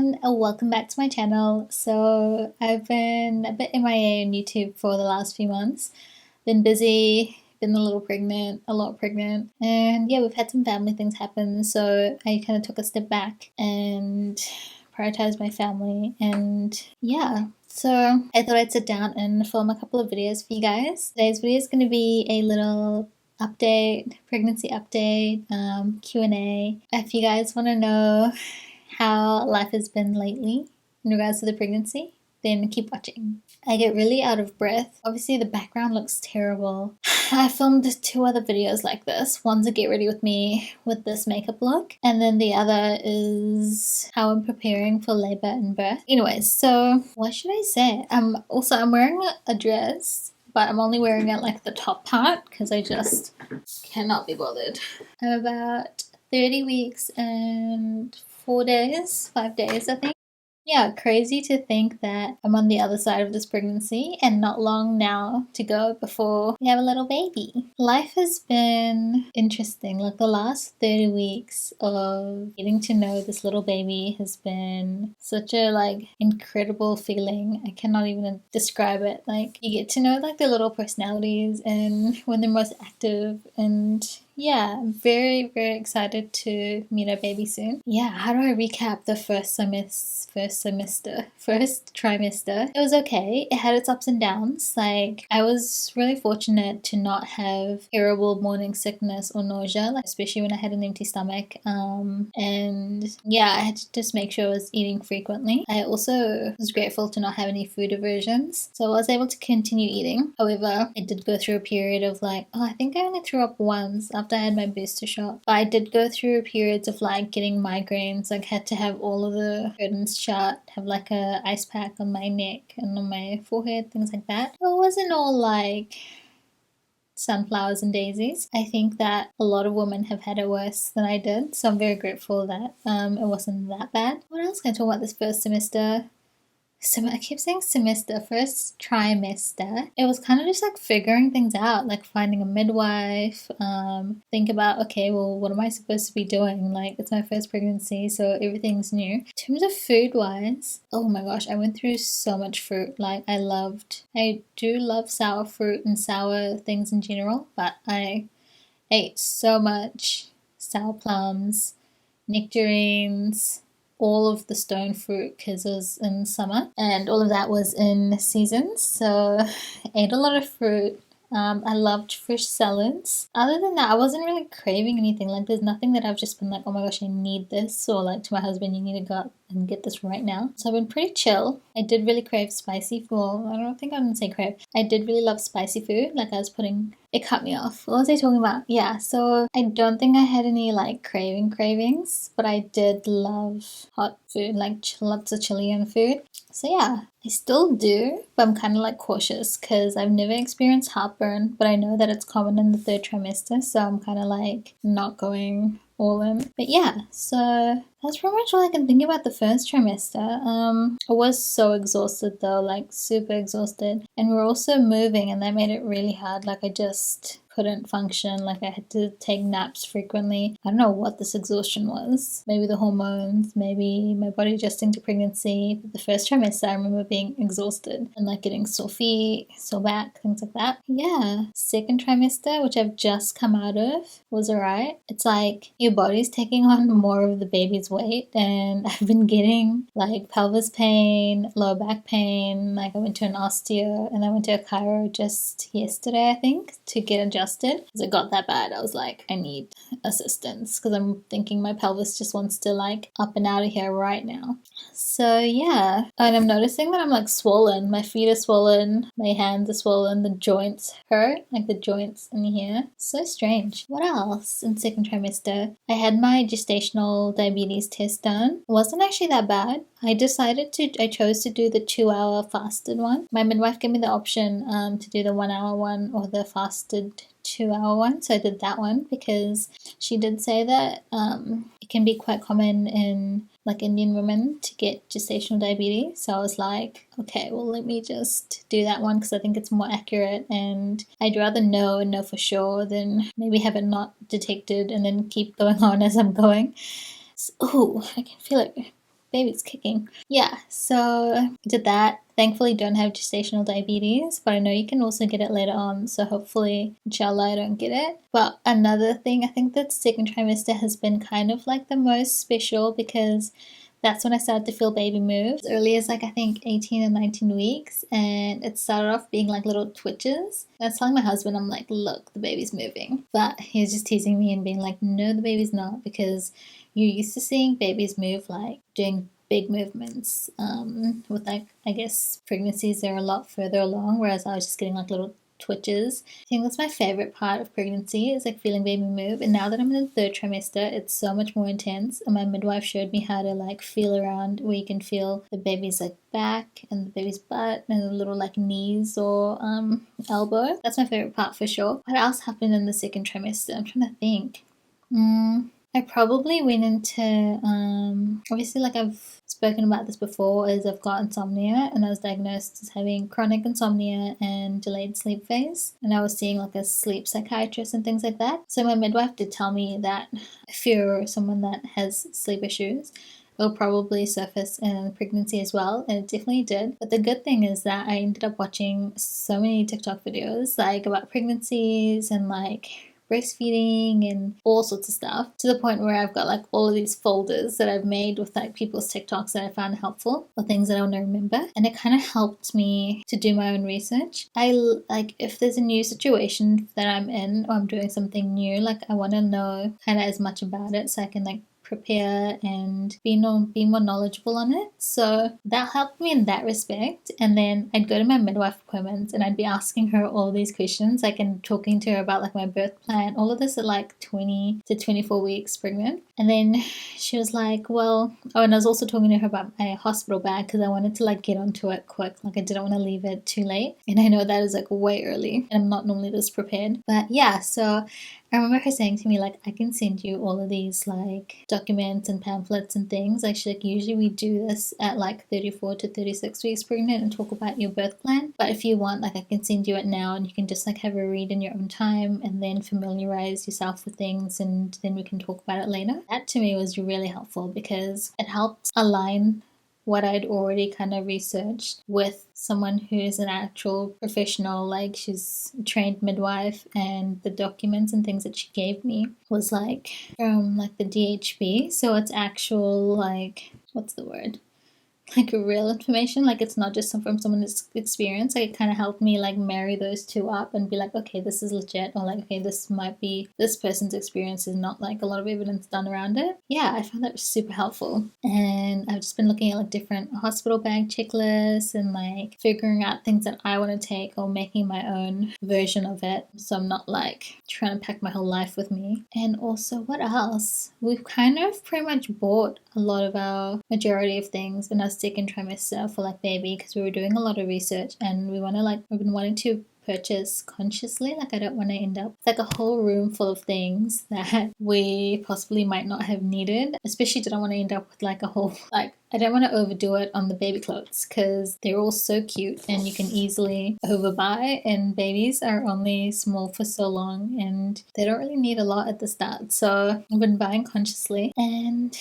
everyone, and welcome back to my channel. So I've been a bit MIA on YouTube for the last few months. Been busy, been a lot pregnant, and yeah, we've had some family things happen, so I kind of took a step back and prioritized my family, and yeah. So I thought I'd sit down and film a couple of videos for you guys. Today's video is going to be a little update, pregnancy update, Q&A. If you guys want to know how life has been lately in regards to the pregnancy, then keep watching. I get really out of breath. Obviously the background looks terrible. I filmed 2 other videos like this. One's a get ready with me with this makeup look, and then the other is how I'm preparing for labor and birth. Anyways, so what should I say? I'm wearing a dress, but I'm only wearing it like the top part because I just cannot be bothered. I'm about 30 weeks and 5 days, I think. Yeah, crazy to think that I'm on the other side of this pregnancy and not long now to go before we have a little baby. Life has been interesting. Like the last 30 weeks of getting to know this little baby has been such a incredible feeling. I cannot even describe it. Like you get to know like their little personalities and when they're most active, and yeah, I'm very, very excited to meet our baby soon. Yeah, how do I recap the first trimester? It was okay. It had its ups and downs. Like, I was really fortunate to not have terrible morning sickness or nausea, like especially when I had an empty stomach. And yeah, I had to just make sure I was eating frequently. I also was grateful to not have any food aversions, so I was able to continue eating. However, I did go through a period of I think I only threw up once after I had my booster shot. But I did go through periods of getting migraines, had to have all of the curtains shut, have a ice pack on my neck and on my forehead, things like that. It wasn't all sunflowers and daisies. I think that a lot of women have had it worse than I did, so I'm very grateful that it wasn't that bad. What else can I talk about this first semester? I keep saying semester, first trimester. It was kind of just figuring things out, finding a midwife, think about, okay, well, what am I supposed to be doing? It's my first pregnancy, so everything's new. In terms of food-wise, oh my gosh, I went through so much fruit. I do love sour fruit and sour things in general, but I ate so much sour plums, nectarines, all of the stone fruit because it was in summer and all of that was in seasons, so I ate a lot of fruit. I loved fresh salads. Other than that, I wasn't really craving anything. There's nothing that I've just been oh my gosh, I need this, or to my husband, you need to go out and get this right now. So I've been pretty chill. I did really crave spicy food. Well, I don't think I would say crave. I did really love spicy food. It cut me off. What was I talking about? Yeah, so I don't think I had any cravings, but I did love hot food, lots of Chilean food. So yeah, I still do, but I'm kind of cautious because I've never experienced heartburn, but I know that it's common in the 3rd trimester, so I'm kind of not going all in. But yeah, so that's pretty much all I can think about the first trimester. I was so exhausted though, super exhausted, and we're also moving, and that made it really hard. I just couldn't function. I had to take naps frequently. I don't know what this exhaustion was. Maybe the hormones, maybe my body adjusting to pregnancy. But the first trimester, I remember being exhausted and getting sore feet, sore back, things like that. Yeah, 2nd trimester, which I've just come out of, was alright. It's your body's taking on more of the baby's weight, and I've been getting pelvis pain, lower back pain. I went to an osteo and I went to a chiro just yesterday, I think, to get adjusted because it got that bad. I was I need assistance because I'm thinking my pelvis just wants to up and out of here right now. So yeah, and I'm noticing that I'm swollen. My feet are swollen, my hands are swollen, the joints hurt, the joints in here. So strange. What else in 2nd trimester? I had my gestational diabetes test done. It wasn't actually that bad. I chose to do the 2-hour fasted one. My midwife gave me the option to do the 1-hour one or the fasted 2-hour one, so I did that one because she did say that it can be quite common in Indian women to get gestational diabetes. So I was okay, well, let me just do that one because I think it's more accurate, and I'd rather know and know for sure than maybe have it not detected and then keep going on as I'm going. Oh, I can feel it baby's kicking. Yeah, so I did that. Thankfully don't have gestational diabetes, but I know you can also get it later on, so hopefully, inshallah, I don't get it. But another thing, I think that second trimester has been kind of like the most special because that's when I started to feel baby move. As early as like I think 18 and 19 weeks, and it started off being like little twitches. I was telling my husband, I'm like, look, the baby's moving. But he was just teasing me and being like, no, the baby's not, because you're used to seeing babies move like doing big movements. With like, I guess pregnancies, they're a lot further along, whereas I was just getting like little twitches. I think that's my favorite part of pregnancy, is like feeling baby move. And now that I'm in the third trimester, it's so much more intense. And my midwife showed me how to like feel around, where you can feel the baby's like back and the baby's butt and the little like knees or elbow. That's my favorite part for sure. What else happened in the second trimester? I'm trying to think. I probably went into, obviously, like I've spoken about this before, is I've got insomnia, and I was diagnosed as having chronic insomnia and delayed sleep phase, and I was seeing like a sleep psychiatrist and things like that. So my midwife did tell me that if you're someone that has sleep issues, it'll probably surface in pregnancy as well, and it definitely did. But the good thing is that I ended up watching so many TikTok videos like about pregnancies and like breastfeeding and all sorts of stuff, to the point where I've got like all of these folders that I've made with like people's TikToks that I found helpful or things that I want to remember, and it kind of helped me to do my own research. I like, if there's a new situation that I'm in or I'm doing something new, like I want to know kind of as much about it so I can like prepare and be more knowledgeable on it. So that helped me in that respect. And then I'd go to my midwife appointments and I'd be asking her all these questions, like, and talking to her about like my birth plan, all of this at like 20 to 24 weeks pregnant. And then she was like, well, oh, and I was also talking to her about my hospital bag because I wanted to like get onto it quick. Like I didn't want to leave it too late. And I know that is like way early and I'm not normally this prepared. But yeah, so I remember her saying to me, like, I can send you all of these like documents and pamphlets and things. Like, she like, usually we do this at like 34 to 36 weeks pregnant and talk about your birth plan. But if you want, like, I can send you it now and you can just like have a read in your own time and then familiarize yourself with things, and then we can talk about it later. That to me was really helpful because it helped align what I'd already kind of researched with someone who's an actual professional. Like, she's a trained midwife, and the documents and things that she gave me was like from like the DHB, so it's actual, like, what's the word, like real information. Like, it's not just from someone's experience. Like, it kind of helped me like marry those two up and be like, okay, this is legit, or like, okay, this might be this person's experience, is not like a lot of evidence done around it. Yeah, I found that super helpful. And I've just been looking at like different hospital bag checklists and like figuring out things that I want to take or making my own version of it, so I'm not like trying to pack my whole life with me. And also, what else? We've kind of pretty much bought a lot of our majority of things in our second trimester for like baby, because we were doing a lot of research and we've been wanting to purchase consciously. Like, I don't want to end up with like a whole room full of things that we possibly might not have needed. Especially don't want to end up with like a whole, like, I don't want to overdo it on the baby clothes because they're all so cute and you can easily overbuy, and babies are only small for so long and they don't really need a lot at the start. So I've been buying consciously. And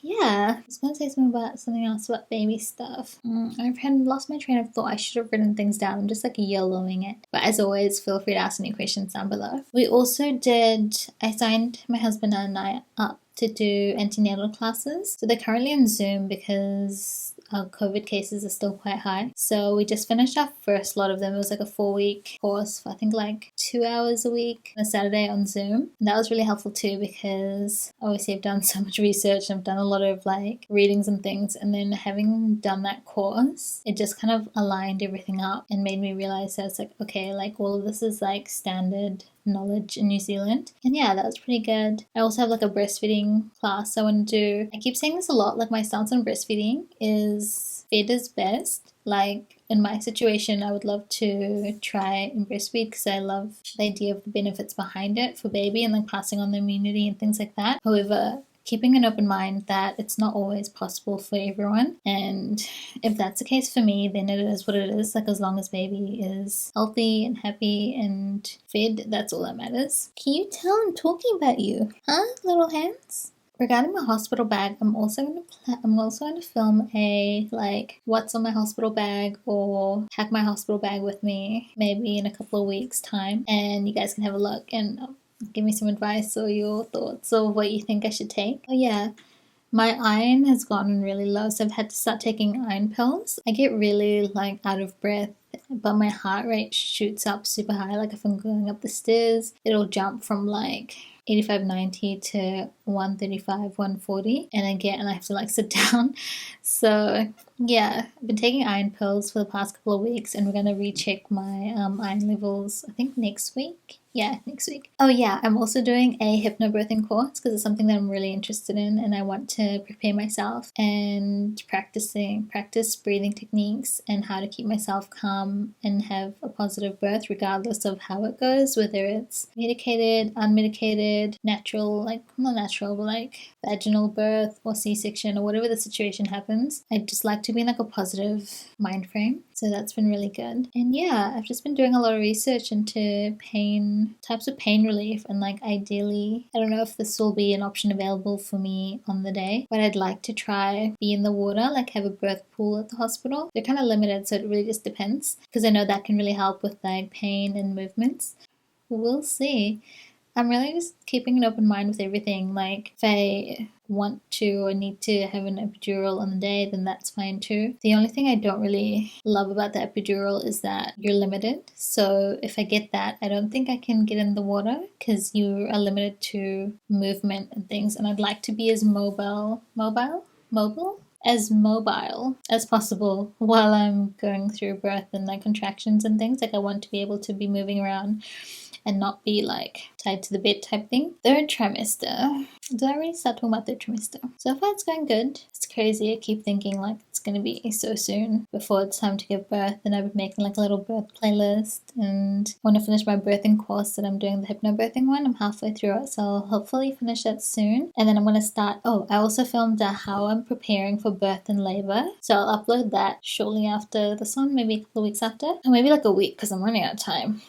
yeah, I was going to say something else about baby stuff. I've lost my train of thought. I should have written things down. I'm just like YOLOing it. But as always, feel free to ask any questions down below. I signed my husband and I up to do antenatal classes. So they're currently on Zoom because our COVID cases are still quite high. So we just finished our first lot of them. It was like a 4-week course for I think like 2 hours a week on a Saturday on Zoom. And that was really helpful too, because obviously I've done so much research and I've done a lot of like readings and things. And then having done that course, it just kind of aligned everything up and made me realize that it's like, okay, like all of this is like standard knowledge in New Zealand. And yeah, that was pretty good. I also have like a breastfeeding class I want to do. I keep saying this a lot, like my stance on breastfeeding is fed is best. Like, in my situation, I would love to try and breastfeed because I love the idea of the benefits behind it for baby and like passing on the immunity and things like that. However, keeping an open mind that it's not always possible for everyone, and if that's the case for me, then it is what it is. Like, as long as baby is healthy and happy and fed, that's all that matters. Can you tell I'm talking about you? Huh, little hands? regarding my hospital bag, I'm also gonna film a like what's on my hospital bag or pack my hospital bag with me maybe in a couple of weeks time, and you guys can have a look and give me some advice or your thoughts or what you think I should take. Oh yeah, my iron has gotten really low, so I've had to start taking iron pills. I get really like out of breath, but my heart rate shoots up super high. Like if I'm going up the stairs, it'll jump from like 85, 90 to 135, 140, and I have to like sit down. So yeah, I've been taking iron pills for the past couple of weeks, and we're gonna recheck my iron levels, I think next week. Yeah, next week. Oh yeah, I'm also doing a hypnobirthing course because it's something that I'm really interested in, and I want to prepare myself and practice breathing techniques and how to keep myself calm and have a positive birth regardless of how it goes, whether it's medicated, unmedicated, natural, like not natural, but like vaginal birth or C-section or whatever the situation happens. I just like to be in like a positive mind frame. So that's been really good. And yeah, I've just been doing a lot of research into types of pain relief, and like ideally, I don't know if this will be an option available for me on the day, but I'd like to try be in the water, like have a birth pool at the hospital. They're kind of limited, so it really just depends, because I know that can really help with like pain and movements. We'll see. I'm really just keeping an open mind with everything. Like if I want to or need to have an epidural on the day, then that's fine too. The only thing I don't really love about the epidural is that you're limited. So if I get that, I don't think I can get in the water because you are limited to movement and things. And I'd like to be as mobile as possible while I'm going through birth and like contractions and things. Like I want to be able to be moving around and not be like tied to the bed type thing. Third trimester. Did I already start talking about third trimester? So far it's going good. It's crazy. I keep thinking like it's going to be so soon before it's time to give birth, and I've been making like a little birth playlist, and I want to finish my birthing course that I'm doing, the hypnobirthing one. I'm halfway through it, so I'll hopefully finish that soon. And then I'm going to start, I also filmed how I'm preparing for birth and labor, so I'll upload that shortly after this one, maybe a couple of weeks after, or maybe like a week because I'm running out of time.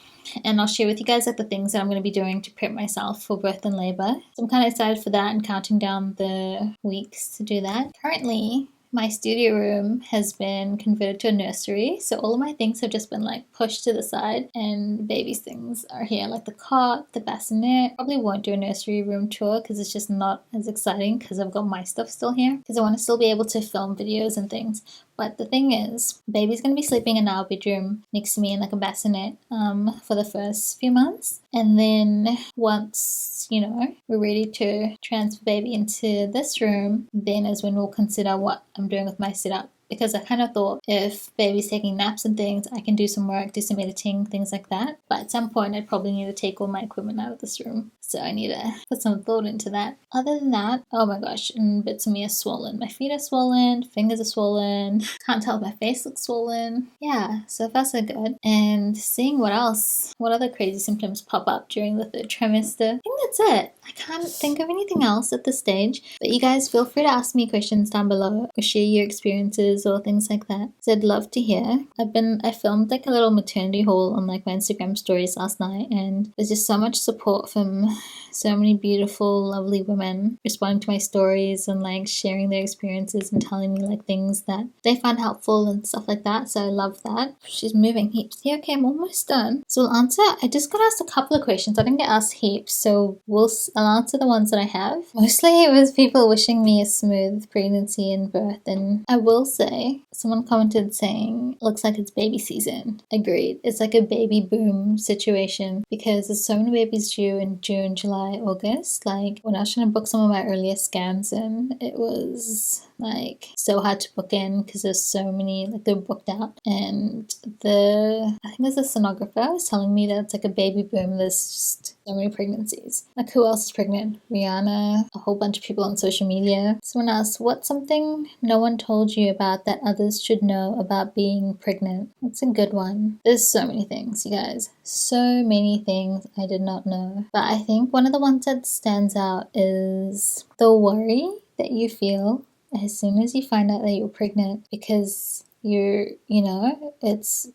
And I'll share with you guys like the things that I'm going to be doing to prep myself for birth and labor. So I'm kind of excited for that and counting down the weeks to do that. Currently, my studio room has been converted to a nursery, so all of my things have just been like pushed to the side, and baby's things are here, like the cot, the bassinet. Probably won't do a nursery room tour because it's just not as exciting because I've got my stuff still here, because I want to still be able to film videos and things. But the thing is, baby's going to be sleeping in our bedroom next to me in like a bassinet for the first few months. And then once, we're ready to transfer baby into this room, then is when we'll consider what I'm doing with my setup. Because I kind of thought if baby's taking naps and things, I can do some work, do some editing, things like that. But at some point, I'd probably need to take all my equipment out of this room. So I need to put some thought into that. Other than that, oh my gosh, and bits of me are swollen. My feet are swollen, fingers are swollen. Can't tell if my face looks swollen. Yeah, so far so good. And seeing what other crazy symptoms pop up during the third trimester. I think that's it. I can't think of anything else at this stage. But you guys feel free to ask me questions down below or share your experiences or things like that. So I'd love to hear. I filmed like a little maternity haul on like my Instagram stories last night, and there's just so much support from so many beautiful, lovely women responding to my stories and like sharing their experiences and telling me like things that they find helpful and stuff like that. So I love that. She's moving heaps. Yeah, okay, I'm almost done. So I just got asked a couple of questions. I didn't get asked heaps, so I'll answer the ones that I have. Mostly it was people wishing me a smooth pregnancy and birth, and I will say, someone commented saying, looks like it's baby season. Agreed. It's like a baby boom situation because there's so many babies due in June, July, August. Like when I was trying to book some of my earliest scans in, it was like so hard to book in because there's so many, like they're booked out. And I think there's a sonographer was telling me that it's like a baby boom. There's just so many pregnancies. Like who else is pregnant? Rihanna, a whole bunch of people on social media. Someone asked, what's something no one told you about that others should know about being pregnant? That's a good one. There's so many things, you guys. So many things I did not know. But I think one of the ones that stands out is the worry that you feel as soon as you find out that you're pregnant, because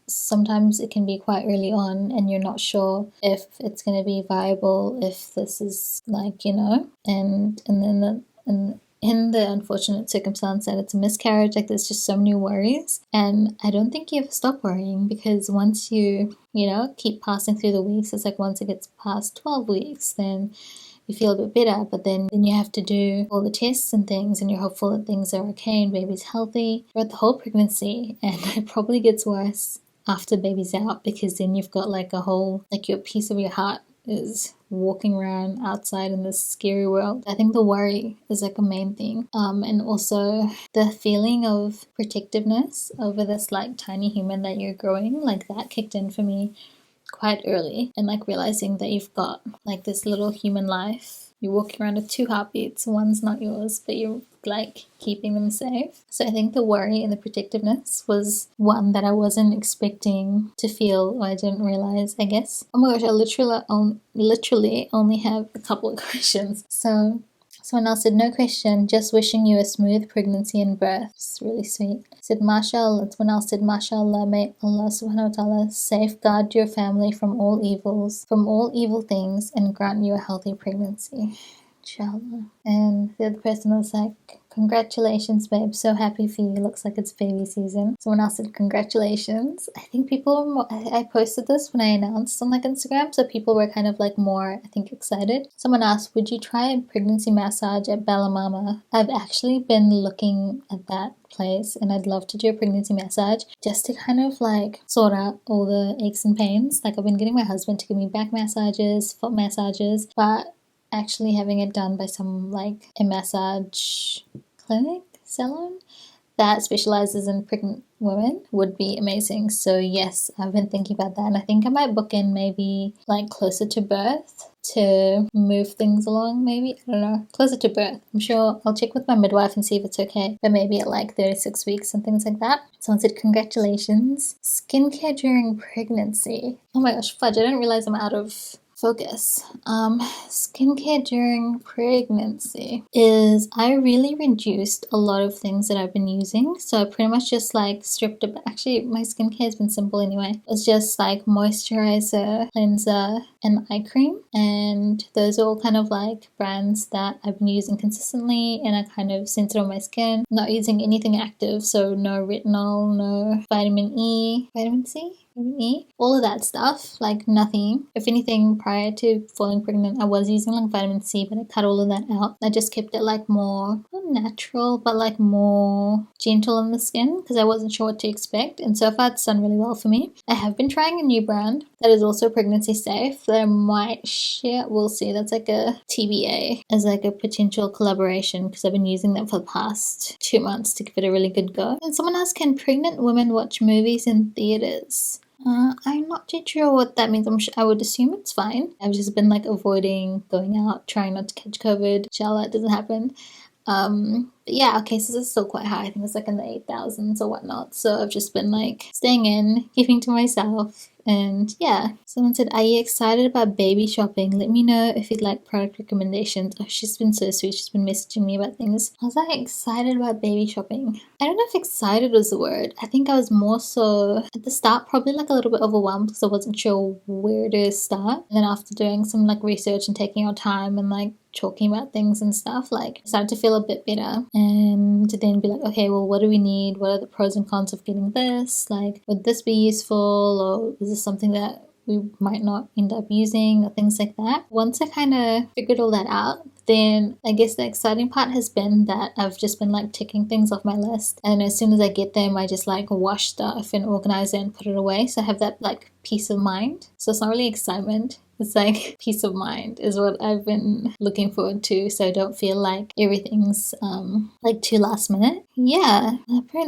sometimes it can be quite early on and you're not sure if it's going to be viable, if this is like, and then And in the unfortunate circumstance that it's a miscarriage, like there's just so many worries. And I don't think you ever stop worrying, because once you keep passing through the weeks, it's like once it gets past 12 weeks, then you feel a bit better, but then you have to do all the tests and things, and you're hopeful that things are okay and baby's healthy throughout the whole pregnancy. And it probably gets worse after baby's out, because then you've got like a whole, like your piece of your heart is walking around outside in this scary world. I think the worry is like a main thing, and also the feeling of protectiveness over this like tiny human that you're growing, like that kicked in for me quite early. And like realizing that you've got like this little human life, you're walking around with 2 heartbeats, one's not yours, but you're like keeping them safe. So I think the worry and the protectiveness was one that I wasn't expecting to feel, or I didn't realize, I guess. Oh my gosh, I literally only have a couple of questions. So someone else said, no question, just wishing you a smooth pregnancy and birth. It's really sweet. Said, MashaAllah. Someone else said, MashaAllah, may Allah subhanahu wa ta'ala safeguard your family from all evils, from all evil things, and grant you a healthy pregnancy. Inshallah. And the other person was like, congratulations, babe. So happy for you. Looks like it's baby season. Someone else said, congratulations. I think I posted this when I announced on like Instagram, so people were kind of like more, I think, excited. Someone asked, would you try a pregnancy massage at Bella Mama? I've actually been looking at that place, and I'd love to do a pregnancy massage just to kind of like sort out all the aches and pains. Like I've been getting my husband to give me back massages, foot massages, but actually having it done by some like a massage clinic, salon that specializes in pregnant women would be amazing. So yes, I've been thinking about that, and I think I might book in maybe like closer to birth to move things along. Maybe, I don't know, closer to birth. I'm sure I'll check with my midwife and see if it's okay, but maybe at like 36 weeks and things like that. Someone said, congratulations. Skincare during pregnancy. Oh my gosh, fudge, I didn't realize I'm out of focus. Skincare during pregnancy is I really reduced a lot of things that I've been using. So I pretty much just like stripped it. Actually, my skincare has been simple anyway. It's just like moisturizer, cleanser, and eye cream. And those are all kind of like brands that I've been using consistently, and I kind of sense it on my skin. Not using anything active, so no retinol, no vitamin E, vitamin C? All of that stuff, like nothing. If anything, prior to falling pregnant, I was using like vitamin C, but I cut all of that out. I just kept it like more, not natural, but like more gentle on the skin, because I wasn't sure what to expect. And so far it's done really well for me. I have been trying a new brand that is also pregnancy safe that I might share. We'll see. That's like a TBA as like a potential collaboration, because I've been using that for the past 2 months to give it a really good go. And someone asked, can pregnant women watch movies in theaters? I'm not too sure what that means. I would assume it's fine. I've just been like avoiding going out, trying not to catch COVID. Inshallah, it doesn't happen. But yeah, our cases are still quite high. I think it's like in the 8,000s or whatnot. So I've just been like staying in, keeping to myself. And yeah, someone said, are you excited about baby shopping? Let me know if you'd like product recommendations. Oh, she's been so sweet. She's been messaging me about things. I was like excited about baby shopping. I don't know if excited was the word. I think I was more so at the start probably like a little bit overwhelmed, because I wasn't sure where to start. And then after doing some like research and taking our time and like talking about things and stuff, like I started to feel a bit better, and then be like, okay, well, what do we need? What are the pros and cons of getting this? Like, would this be useful, or is this something that we might not end up using, or things like that? Once I kind of figured all that out, then I guess the exciting part has been that I've just been like ticking things off my list, and as soon as I get them, I just like wash stuff and organize it and put it away, so I have that like peace of mind. So it's not really excitement, it's like peace of mind is what I've been looking forward to, so I don't feel like everything's like too last minute. Yeah,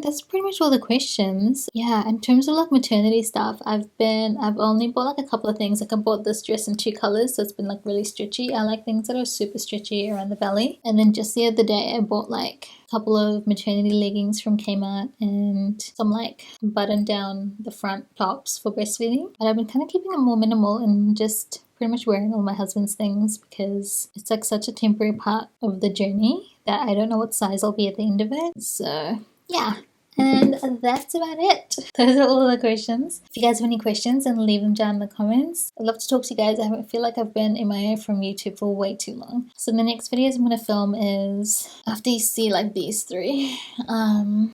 that's pretty much all the questions. Yeah, in terms of like maternity stuff, I've only bought like a couple of things. Like I bought this dress in 2 colors, so it's been like really stretchy. I like things that are super stretchy around the belly. And then just the other day I bought like a couple of maternity leggings from Kmart and some like button down the front tops for breastfeeding. But I've been kind of keeping it more minimal and just pretty much wearing all my husband's things, because it's like such a temporary part of the journey that I don't know what size I'll be at the end of it. So yeah, And that's about it. Those are all the questions. If you guys have any questions, then leave them down in the comments. I'd love to talk to you guys. I feel like I've been MIA from YouTube for way too long. So the next videos I'm going to film is after you see like these three.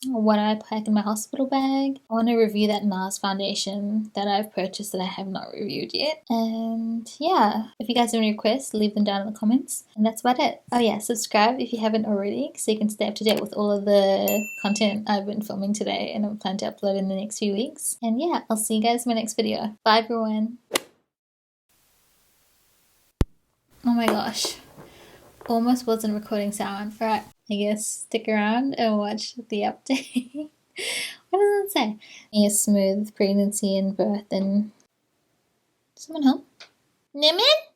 What I pack in my hospital bag. I want to review that NARS foundation that I've purchased that I have not reviewed yet. And yeah, if you guys have any requests, leave them down in the comments. And that's about it. Oh yeah, subscribe if you haven't already so you can stay up to date with all of the content I've been filming today and I plan to upload in the next few weeks. And yeah, I'll see you guys in my next video. Bye everyone. Oh my gosh. Almost wasn't recording sound. Alright, I guess stick around and watch the update. What does it say? A smooth pregnancy and birth and... Someone help? Nimin?